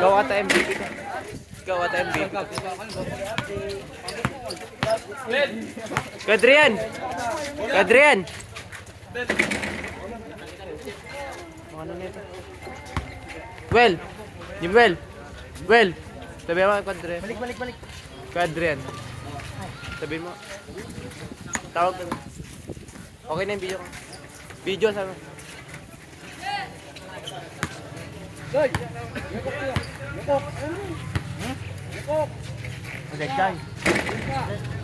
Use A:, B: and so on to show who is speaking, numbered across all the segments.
A: Gawa ta MVP ka. Gawa ta MVP. Kadrian. Kadrian. Ano nito? Well. Well. Well. Sabi mo Kadrian.
B: Balik.
A: Kadrian. Sabi mo. Tawag ka. Okay na yung video ko. Video sabi mo.
B: Goy! Yukok! Yukok!
A: Okay, guys.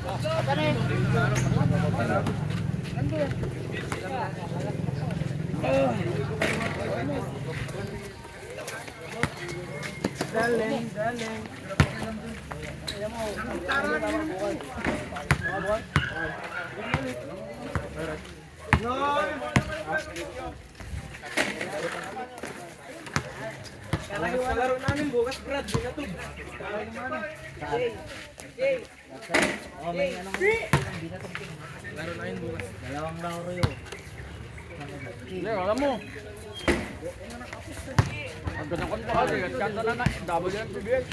B: Apa nih? Daling. Laro namin bukas, Brad. Binatog. Oh, may anong binatog. Laro namin bukas. Dalawang laro yun. Alam mo. Ang ganda ko nito kasi. Kanta na double yan PBL.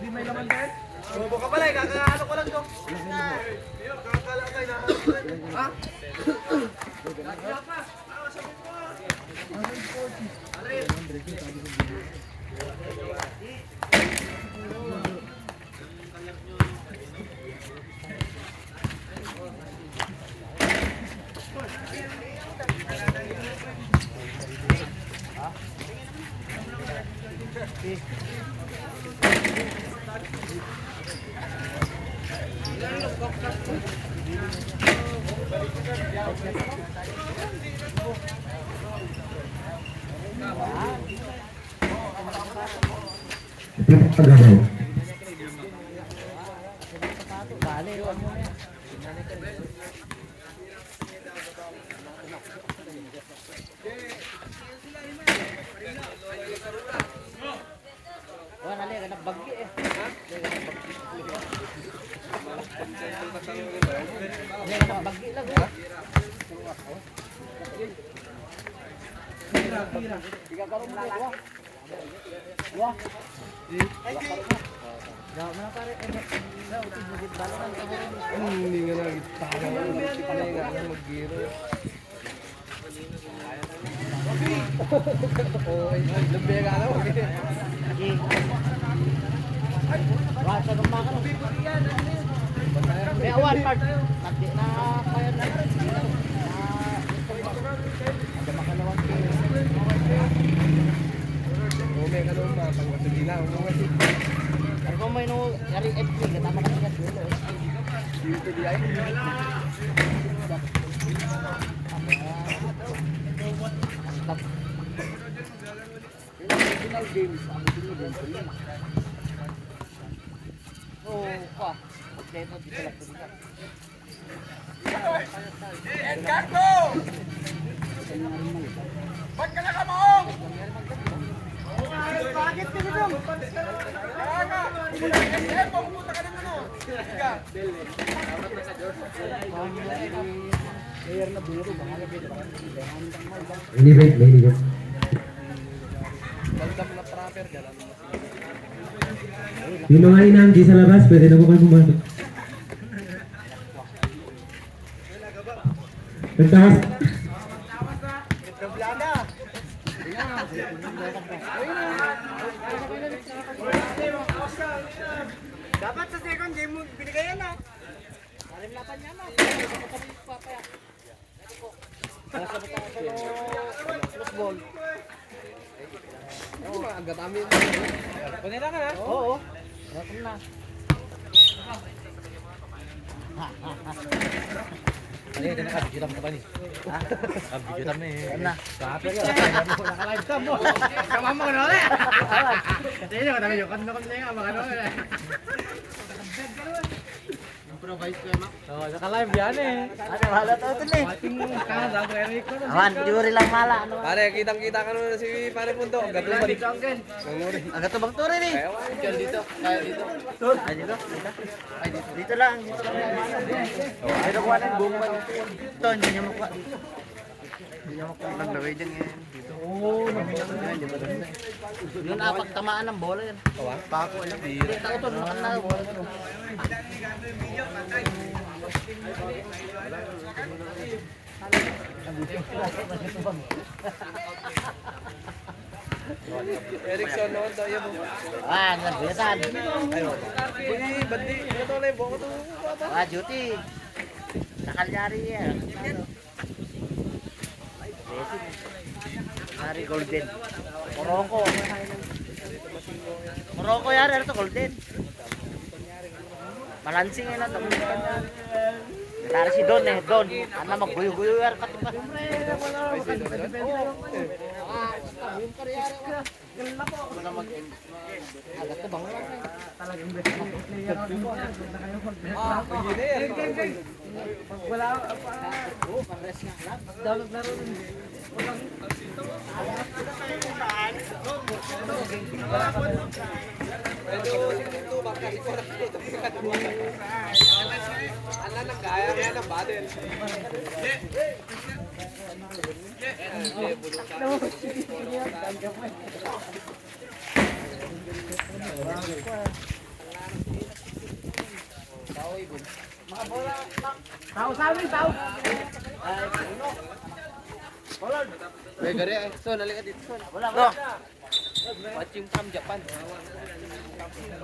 B: Di may laman din? Bobo ka pala, kakaano ko lang to. Kakala kayo na. Ha? Hindi nga nagtawa. Hindi nga mag-giro. Oh, lambi ka na. Wala sa gumakan. May awan part. Hindi na kaya na. Ada makalawang ko. May kanong matangwa sa gila. Pero kung may nari FP, katama ka niya dulo. Dito di ay. Stop. Final games. Oh, pa. Dito di sila punta. Edgardo! Ba't ka nakamaong?
C: Main event, main event. Yung mga inanggi sa labas, pwede na po kayo pumasok. Nagtakas.
D: Dapat sa second game mo binigayan na.
B: Panira ka na? Oo. Welcome na. Ano yun? Video tam ka ba ni? Ha? Video tam na eh. Ano na? Kapir ka. Naka-live cam mo. Kamama ko na ulit. Hindi nyo, kami yung kanda kami na yung mga ano. Improvise ko yan, oo, naka-live yan eh.
D: Ano wala to ito eh.
B: Ating kanada, ang Eric ko.
D: Awan, juri lang mala. Ano?
A: Pare, kitang-kita ka nun si Pare Punto. Gatubang.
D: Agad to bang turi eh.
A: Kaya dito. Kaya dito.
D: Ay dito. Ay dito. Dito lang. Dito lang. Ay nakuha na yung buong man. Ito, hindi niya makuha dito. Hindi niya makuha. Naglagay dyan ngayon. Dito. Oo. Yun apak tamaan ng bola yan. Pako lang. Hindi tao to. Nakan na bola.
A: Erickson noon daw yun.
D: Ah, nagbiyasan.
A: Uy, bandi. Ito to na yung buko to.
D: Ah, duty. Nakalyari yan. Hari golden. Morocco. Morocco yan, ano to golden. Balancing yan ito. Tara si Don eh, Don. Ano magguyo-guyo yan katukan. Agad to bang talagang best player wala pang-rest nga lang. Dapat laro rin.
A: Ala nang kaya kaya ng badel.
B: Tao sa amin, tao!
A: Wait, gari eh. So, nalika dito. So,
D: Wala, wala.
A: watching from Japan.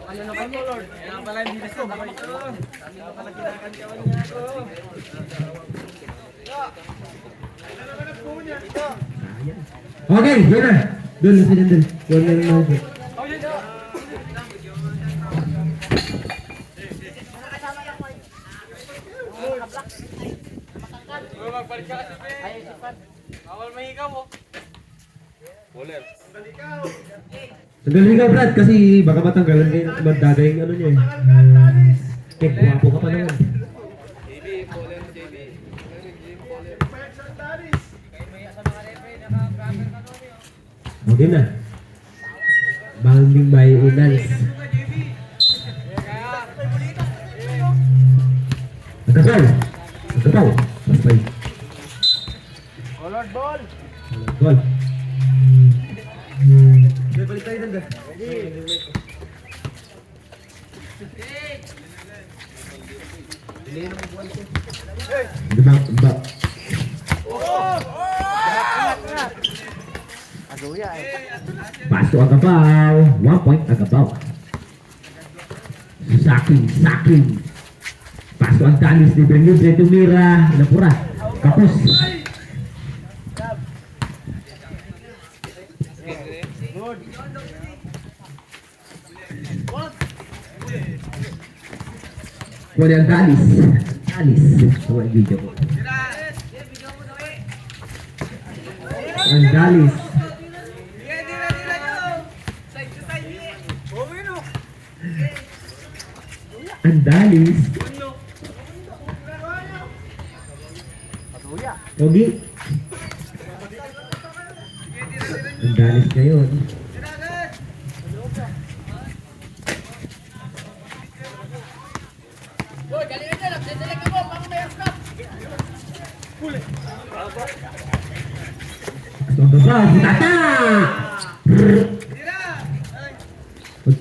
B: Ano na kami, Lord? Kaya pala hindi na sumboy. Kami na pala kinakantyawan niya ako.
C: Okay, yun na. Doon, sila doon. Yun na naman.
A: Bawal mahigaw mo. Waller.
C: Tanggalin ka, Brad, kasi baka matanggalan kayo ng magdagay yung ano niya eh. Kek, guwapo ka pa naman.
A: JB, Waller, JB.
C: Okay na. Banging by Inals. Nagkasal. Nagkapaw. Bastay.
D: Colored ball.
C: Ball.
B: Balik tayo dun,
C: Ba.
D: Aduya eh.
C: Paso Agapaw. 1 point Agapaw. Saking. Paso ang talis ni Benito tumira. Napura. Kapos. Kuha ang talis. Talis. Kuha ang video ko. Ang talis. Ang dalis.
D: Aduya.
C: Pogi. Ang dalis ngayon.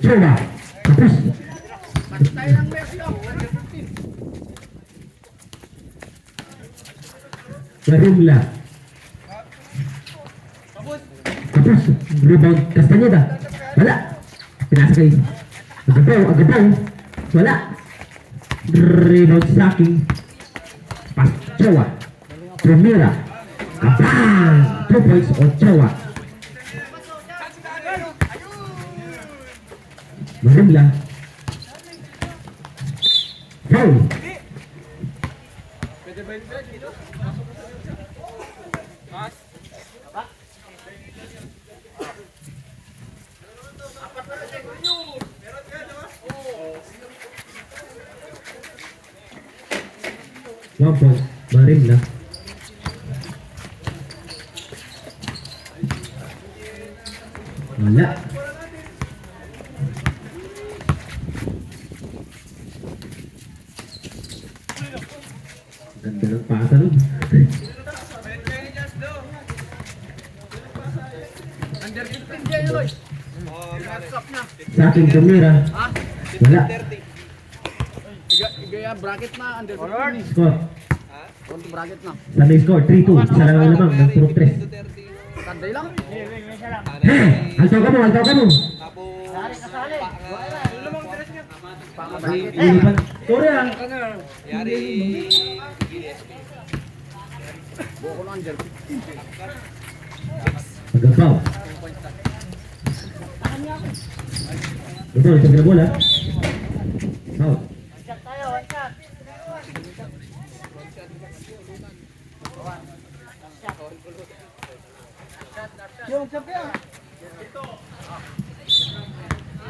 C: Ochoa. Tapos. Garimla. Tapos, rebound Castaneda. Wala. Pinasa kay Agabaw. Wala. Rebound Saki. Pas Ochoa. Tumira. Kabang! 2 points Ochoa. Marimla. Foul. One point, Marimla. Wala. Ganda ng pasa nun. Sa akin tumira. Wala.
B: Igaya bracket na, under 15.
C: Score.
B: Konti bracket na.
C: Sa may score, 3-2. Isa lang ang lamang ng puro 3.
B: Tanday lang.
C: Altaw ka mo. Ilipan. Sorry ah.
B: Buko na under 15.
C: Magabaw. Ito, isang na bola. Foul.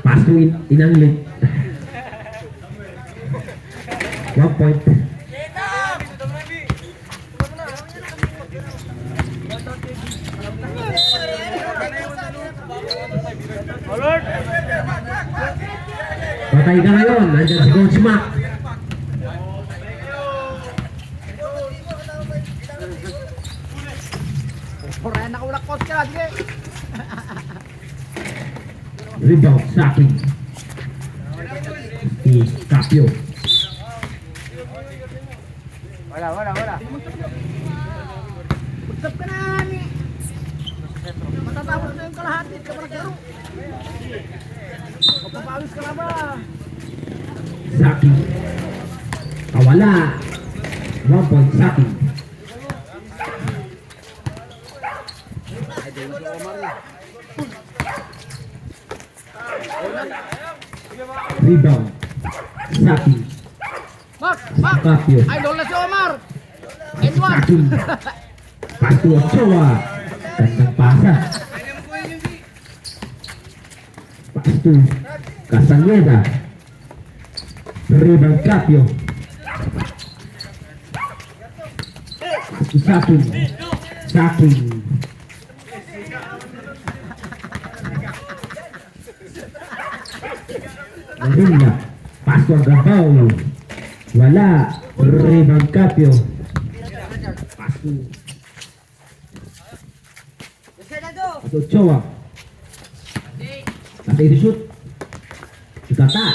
C: Pass to inanglit. 1 point. Patay ka ngayon. Nandiyan si Coach Mac.
B: Horay nakaulak coach ka, sige.
C: Rebound sa akin. Si Capio.
D: Wala.
B: Usap ka na, ni. Matatapos na yung kalahati, ka pa naglaro. Kapapawis ka na ba?
C: Saki. Kawala. 1 point Saki. Rebound. Saki.
B: Mark!
C: Capio.
B: Idol na si Omar! N1!
C: Saki. Pass to Ochoa. Gandang pasa. Pass to Castaneda. Rebound Capio. Pass to Saki. Marimla. Pass to Agabaw. Wala. Rebound Capio. Pass to Ochoa. Kasi i-shoot. Ikata.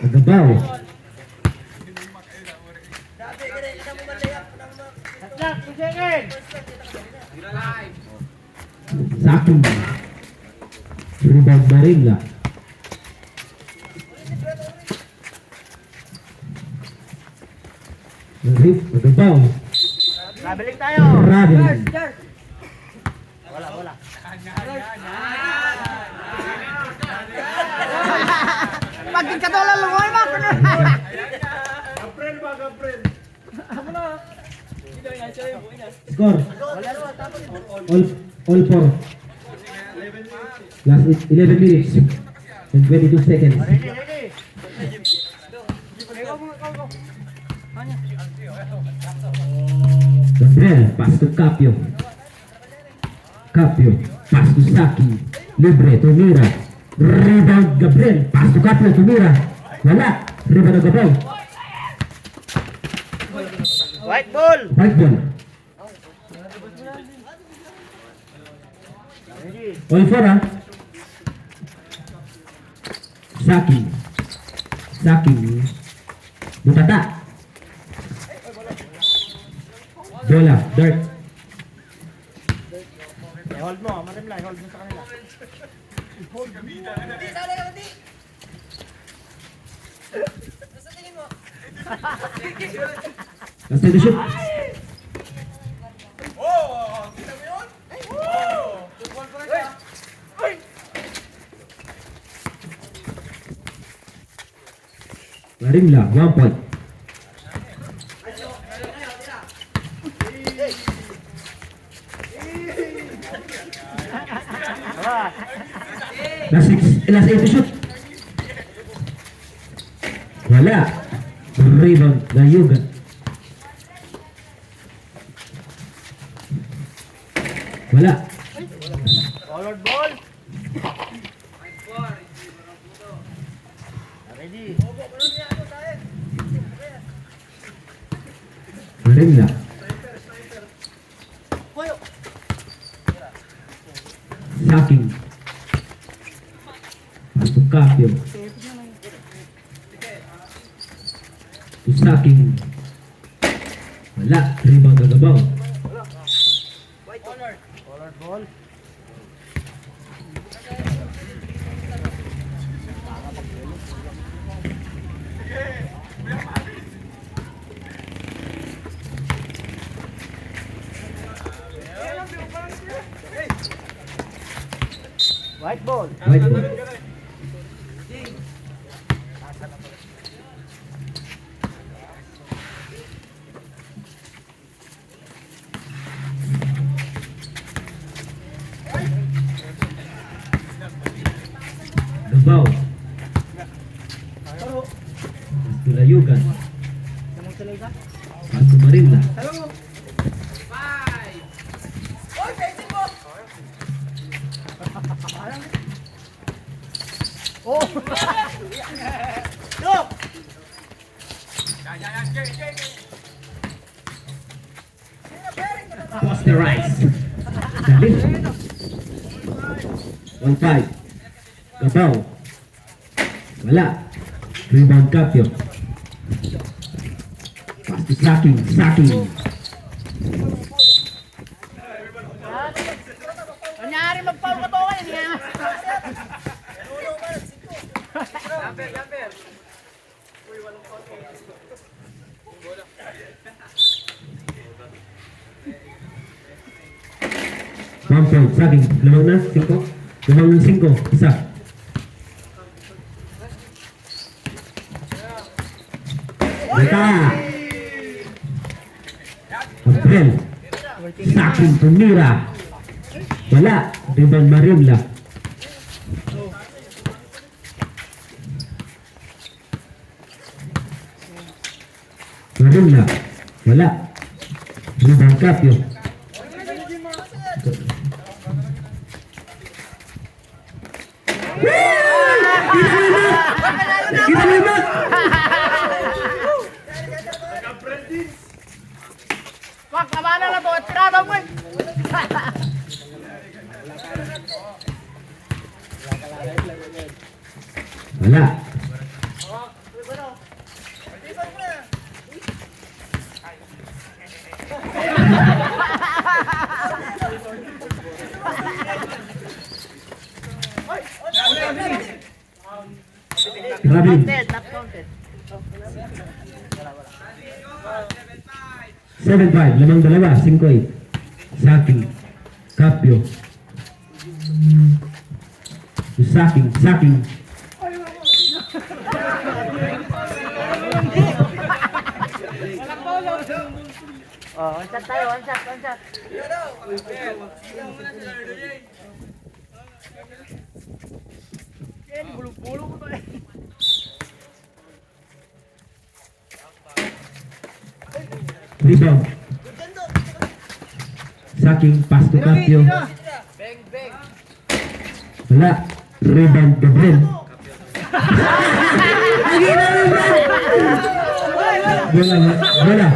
C: Agabaw. Saki. Rebound Marimla. Agabaw.
D: Nabalik tayo.
C: Traveling.
D: Wala.
B: Pagkin ka doon lang, lumoy ba?
C: Score. All four. Last 11 minutes and 22 seconds.
D: Ready.
C: Gabriel, pass to Capio. Pass to Saki. Libre, tumira. Rebound Gabriel, pass to Capio, tumira. Wala. Rebound Agabaw.
D: White ball.
C: White ball. All four ah. Saki. Saki. Butata. Bola. Dart.
B: Hold mo, marim lang, hold mo sa kanila.
C: Last time to shoot. Marimla, 1 point. Last 8 to shoot. Wala. Rebound na Yugan. Wala.
B: Forward ball. Ready.
C: Marimla. Saking. Pasok Kapyo. Saking. Wala. Rebound Gagabaw.
B: Forward ball. White ball.
C: White ball. Gabaw. Tulayugan. Pasto Marimla.
B: Oh! Look!
C: Posterize. Salim. 1-5. Gabaw. Wala. Rebound Kapyo. Pasto Saking. Saking.
B: Kunyari magpaul ka to kayo, hindi nga.
C: One point. Saking. Lamang na. 5. Lamang ng 5. Isa. Bata. April. Saking tumira. Wala. Rebound Marimla. Marimla. Wala. Rebound Kapyo. Kita limat.
B: Wag, kamana na to. At tirada mo eh.
C: Wala. Rabin.
B: Not counted.
C: 7-5. Lamang dalawa. 5-8. Saking. Kapyo. Saking. Saking.
B: Oh, one shot tayo, one shot, one shot. Bulong-bulong mo to eh.
C: Rebound. Saking. Pasto Kapyo. Wala. Rebound Gabriel. Bola. Bola.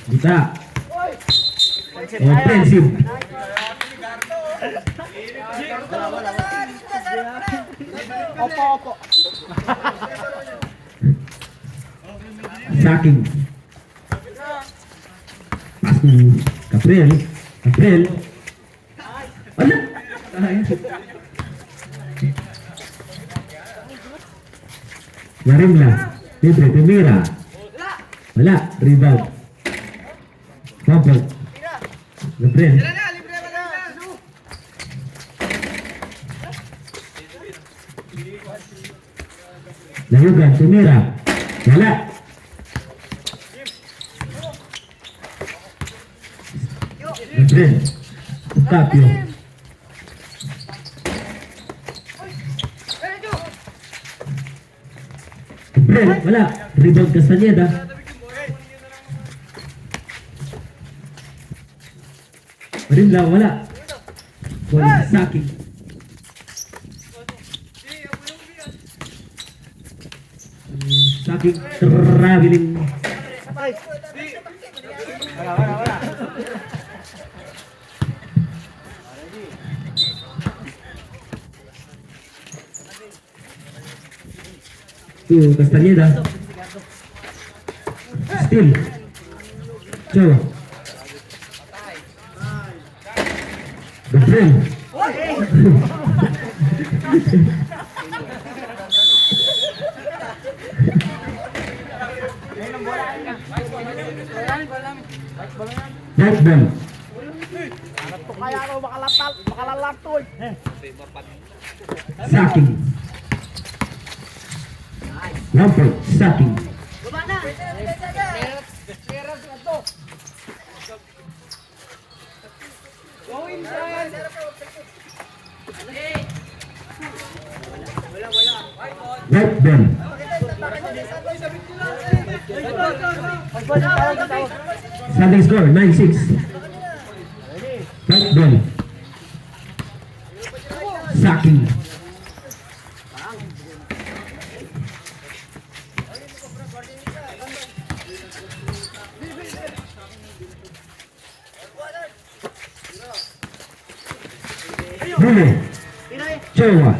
C: Buta. Offensive.
D: Opo.
C: Sacking. Pass to Gabriel. Gabriel. Ala! Marimla. Libre. Tumira. Wala. Rebound. Pumper. Gabriel. Layugan. Tumira. Wala. Gabriel. Tapio. Gabriel. Wala. Rebound Castaneda. Marimla. Wala. Ball sacking. Sacking traveling. To Castaneda. Still. Joe. Gabriel. Back ball.
D: Kaya ako makalalaptol.
C: Sacking. Lampard. Sacking. Right ball. Standing score 9-6. Right ball. Sacking. Bruno. Jowa.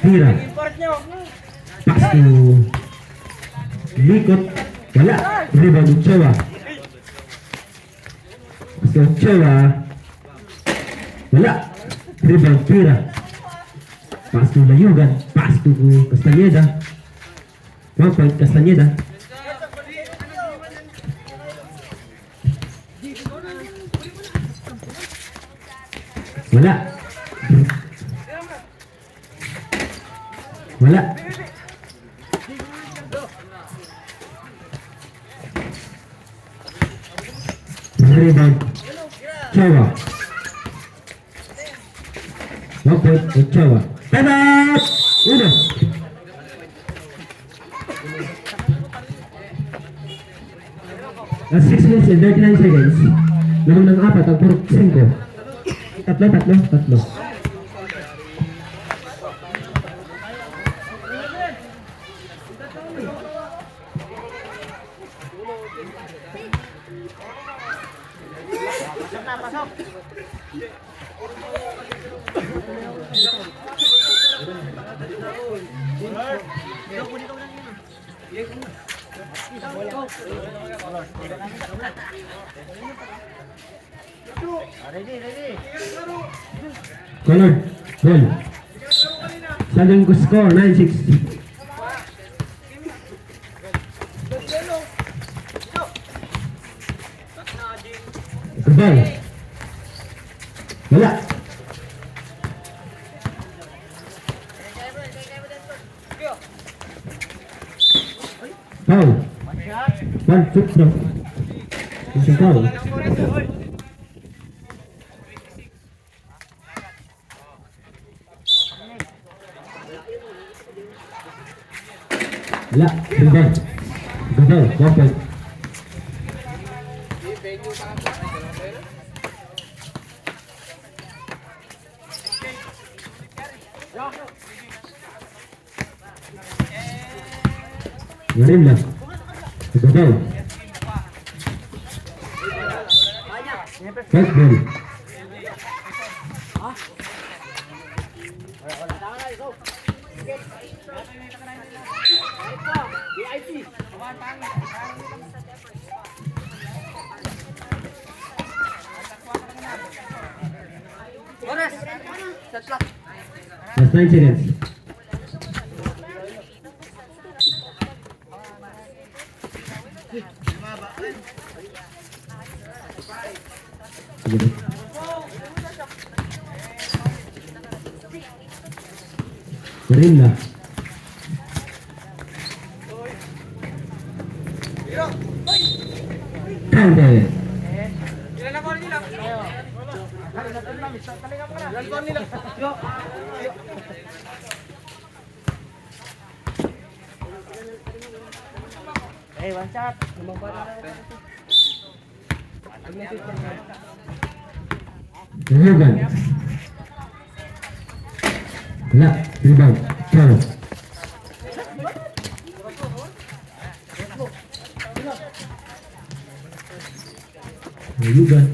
C: Tira. Pass to Likot. Wala. Rebound Ochoa. Pass to Ochoa. Wala. Rebound Tira. Pass to Layugan. Pass to Castaneda. 1 point Castaneda. Wala. Wala. Rebound. Ochoa. 1 point Ochoa. Time out! Uno. Last 6 minutes and 39 seconds. Lamang ng 4 ang puro 5. Tatlo. Colored. Ball. Standing score 9-6. Ball. Wala. Foul. 1 foot no. It's a foul. Wala. Rebound. Rebound. 1 point. Marimla. Ibabaw. First ball. Last 9 seconds. Sige ba? Marimla. Counted.
D: Eh, one shot.
C: Rebound. Wala. Rebound. Foul. Rebound.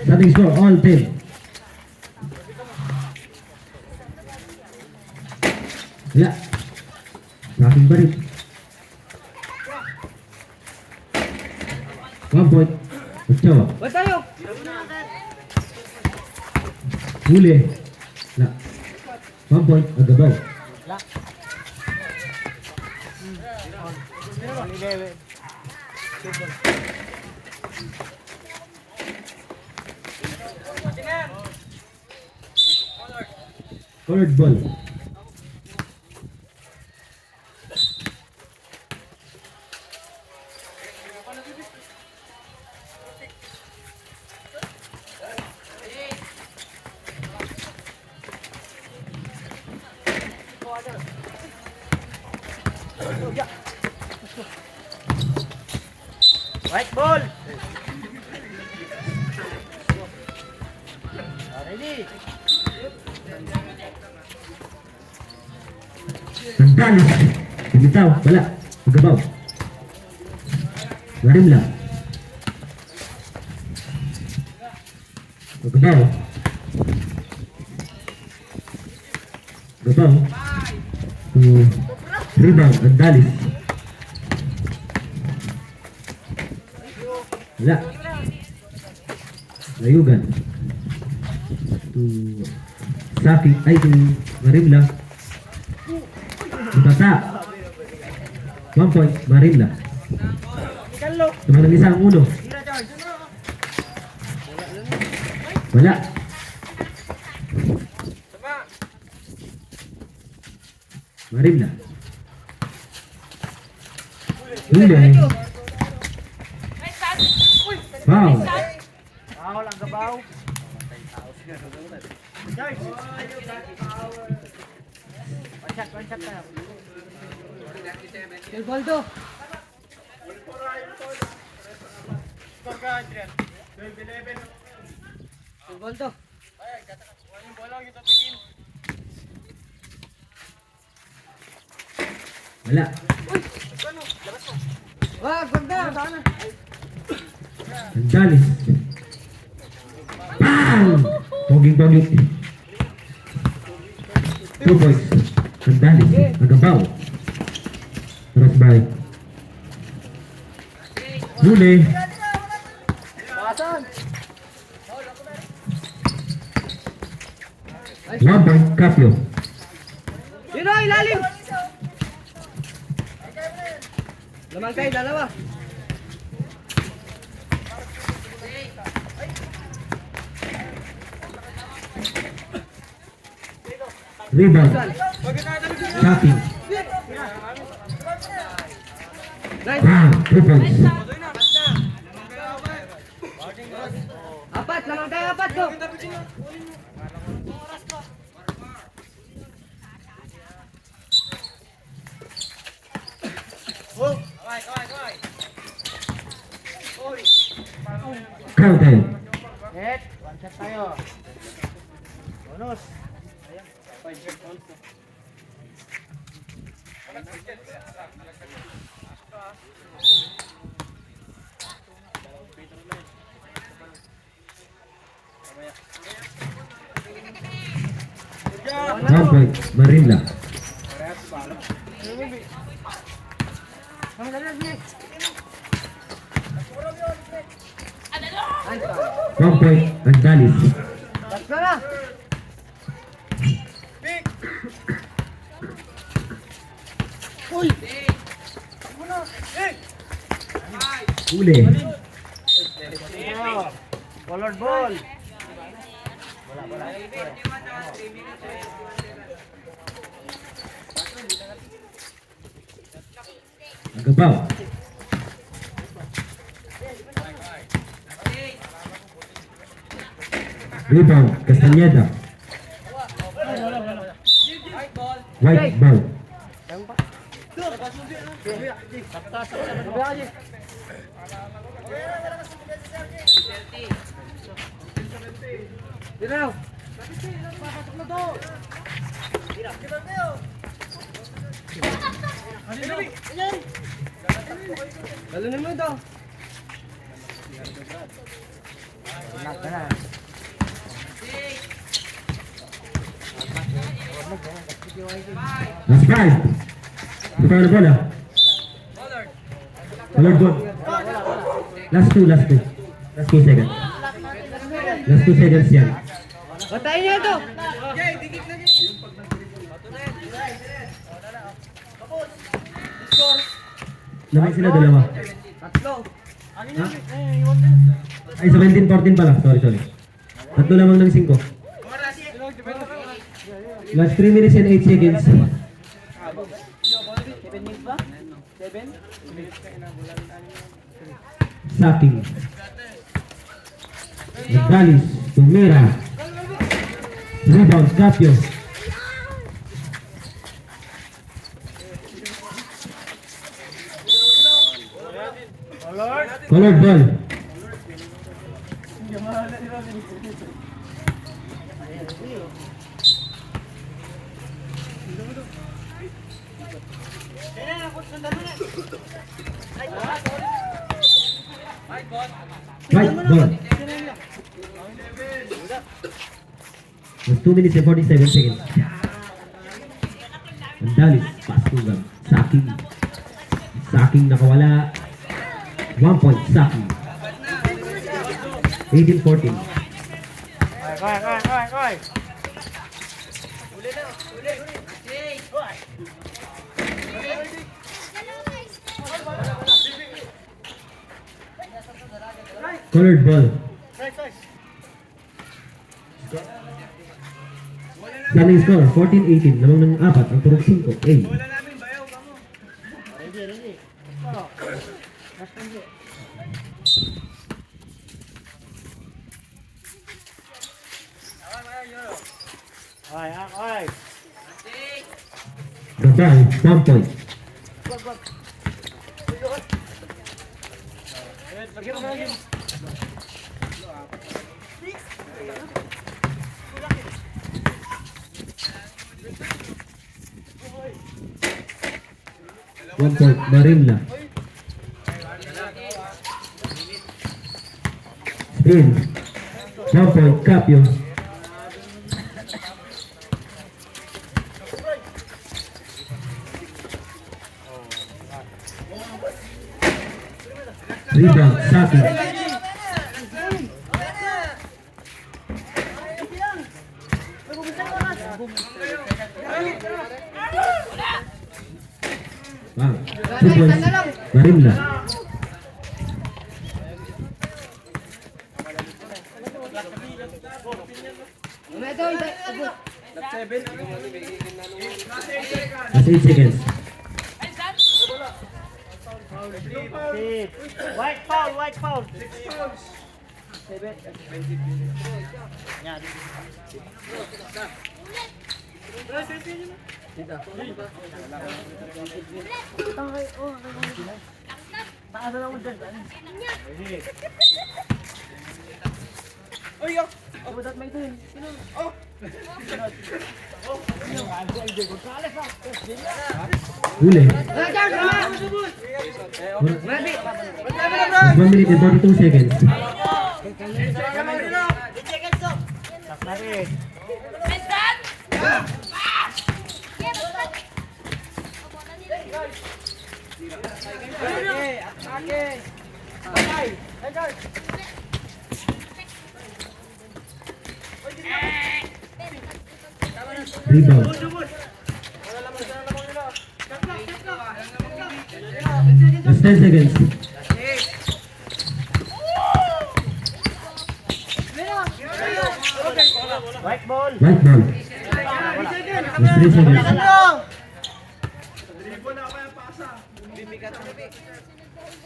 C: Starting score all 10. Wala. Laking balik. 1 point. Pagcawa.
D: Ba't tayo?
C: Huli. Wala. 1 point. Agabaw. Colored ball.
D: White ball. Ready.
C: Dalis. Bumitaw. Wala. Agabaw. Marimla. Agabaw. Agabaw. Rebound. Dalis. Wala. Layugan. To Saki. Ay, to Marimla. Bata. 1 point. Marimla. Tumalang isang uno. Wala. Marimla. Huli. Foul.
D: Foul ang gabaw. One shot tayo. Goldo. Goldo.
C: Wala.
D: Wag, ganda.
C: Dalis. Bang! Poging-pogi. 2 points. Dalis. Agabaw. Terus balik. Huli.
D: Pasan.
C: 1 point. Capio.
D: Yun o, ilalim. Lamang kayo, dalawa.
C: Rebound. Shocking.
D: Nice.
C: Bang! 2 points.
D: Apat, lamang kayo, apat ko.
C: Counted.
D: Net, one shot tayo. Bonus.
C: One point, Marimla. One point, Andalis.
D: Let's go na.
C: Huli.
D: Colored ball.
C: Agabaw. Rebound, Castañeda. White ball.
D: Dinaw. Galunin mo daw. Na.
C: Last five. Ito na bola. Colored ball. Last two. Last 2 seconds. Last 2 seconds yan.
D: Patayin niya ito.
C: Lamay sila dalawa.
D: Tatlo.
C: Ay, 17-14 pala. Sorry. Tatlo lamang ng 5. Last 3 minutes and 8 seconds.
D: 7 minutes ba? 7?
C: Sacking. Nagdalis. Tumira. Rebound. Capio. Colored ball. White ball. Just 2 minutes and 47 seconds. Andalis. Pastugang. Sacking nakawala. 1 point. Sacking. 18-14.
D: Koy.
C: Colored ball. Standing score, 14-18. Lamang ng 4. Ang turok 5. A.
D: Ready. Ay.
C: Gabal, 1 point. One point, Marimla. Spin. 1 point, Capio. Rebound, Saki. Wow. 2 points, Marimla. That's 8 seconds.
D: White foul. 7. Yan.
C: Huli. 1 minute and 42 seconds. Rebound. Last 10 seconds.
D: White ball.
C: White ball. Last 3 seconds.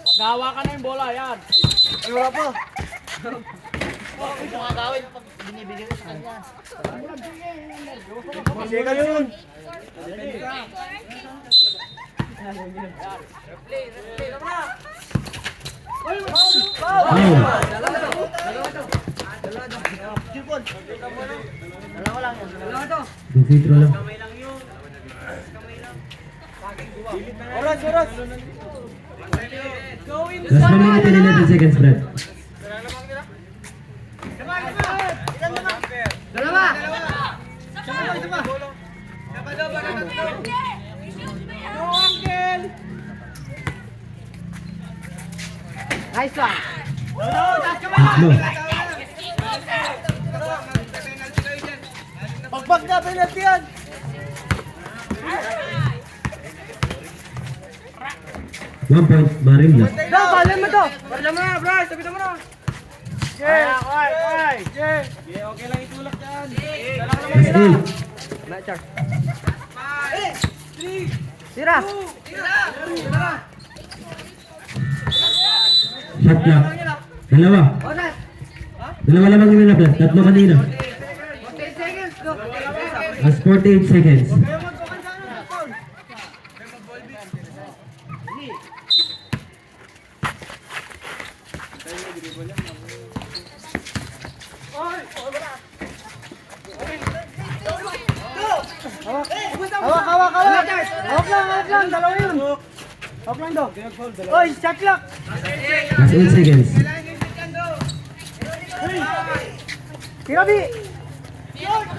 B: Magawa ka na yung bola, yan.
D: Wala po. Ito nga gawin pag binibigyan ko sa kanya. Sige yun.
C: Foul.
D: Jupon. Dalawa lang yan.
C: Go free throw lang.
D: Oras, oras.
C: Last 1 minute and 11 seconds, Brad.
D: Dalawa. Nice one.
C: Tatlo.
D: Pagbag na penalty yan.
C: 1 point, Marimla.
D: Balan mo to. Balan mo na, bro. Sabitan mo na. Okay, okay. Okay lang itulak yan.
C: Last 8.
D: Tira.
C: Shot clock. Dalawa. Dalawa lamang yung nilablas. Tatlo kanina. Last 48 seconds.
D: Hawak. Hawak lang. Dalawa yun. Hawak lang daw. Oy, shot clock.
C: Last 8 seconds.
D: Tira, Bi.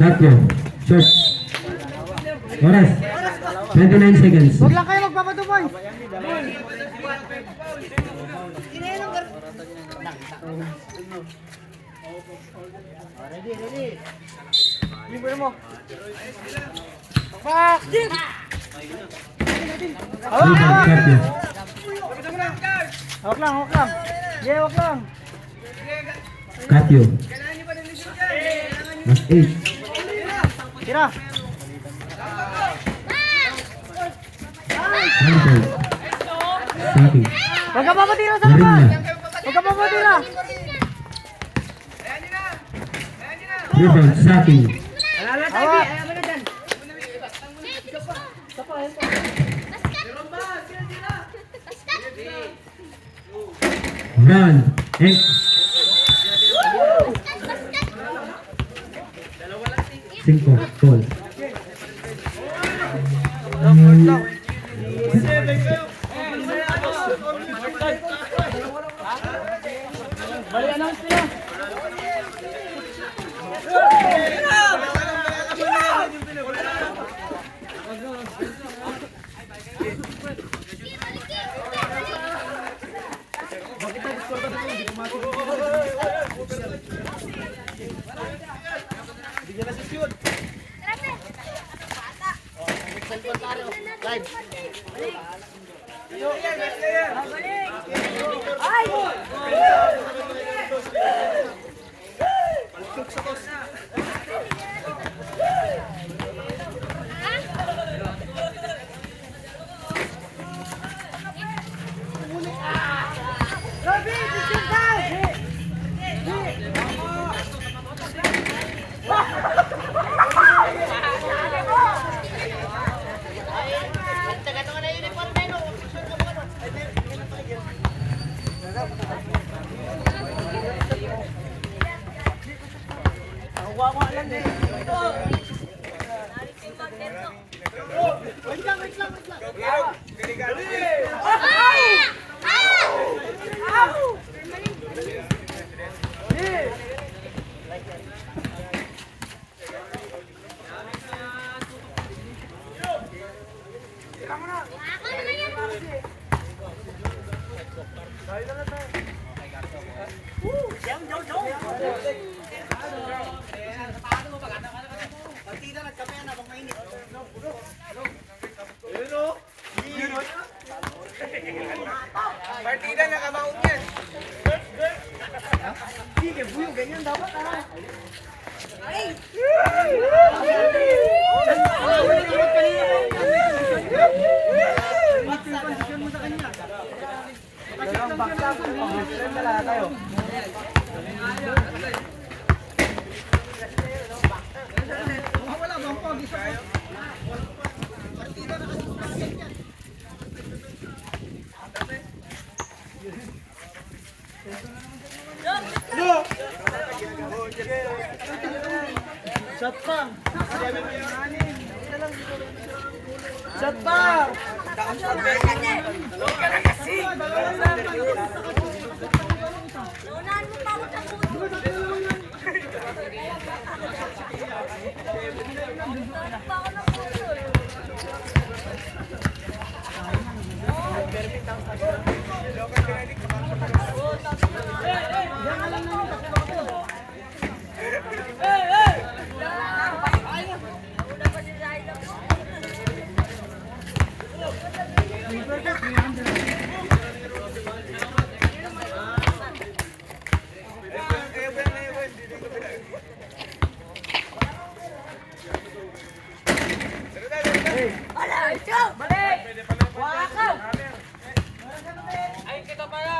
C: Katyo. Short. Oras. 29 seconds.
D: Huwag lang kayo magpapatupoy. Ready. Libre mo. Pak!
C: Rebound, Katyo.
D: Hawak lang. Yeah, hawak lang.
C: Katyo. Last 8.
D: Tira.
C: 1 point. Stocking.
D: Huwag ka papatira sa laban.
C: Marimla.
D: Huwag ka papatira.
C: Rebound, stocking.
D: Hawak.
C: Run. X. 5. Goal.
D: Bali, announce nila.
A: Partida na kabaon yan.
E: Unahan mo pa ako sa puso. Unahan pa ako ng puso. Una pa si Zayla po. Wala, ito! Balik! Wakaw! Ay, kita pala!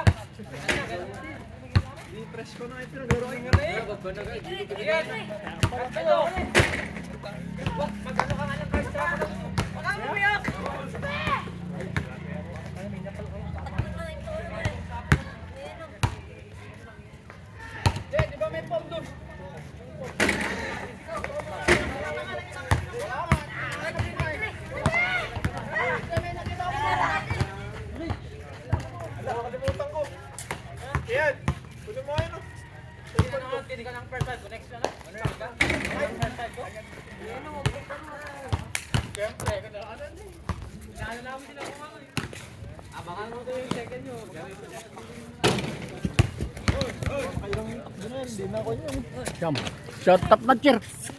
B: Shot top na, cheers.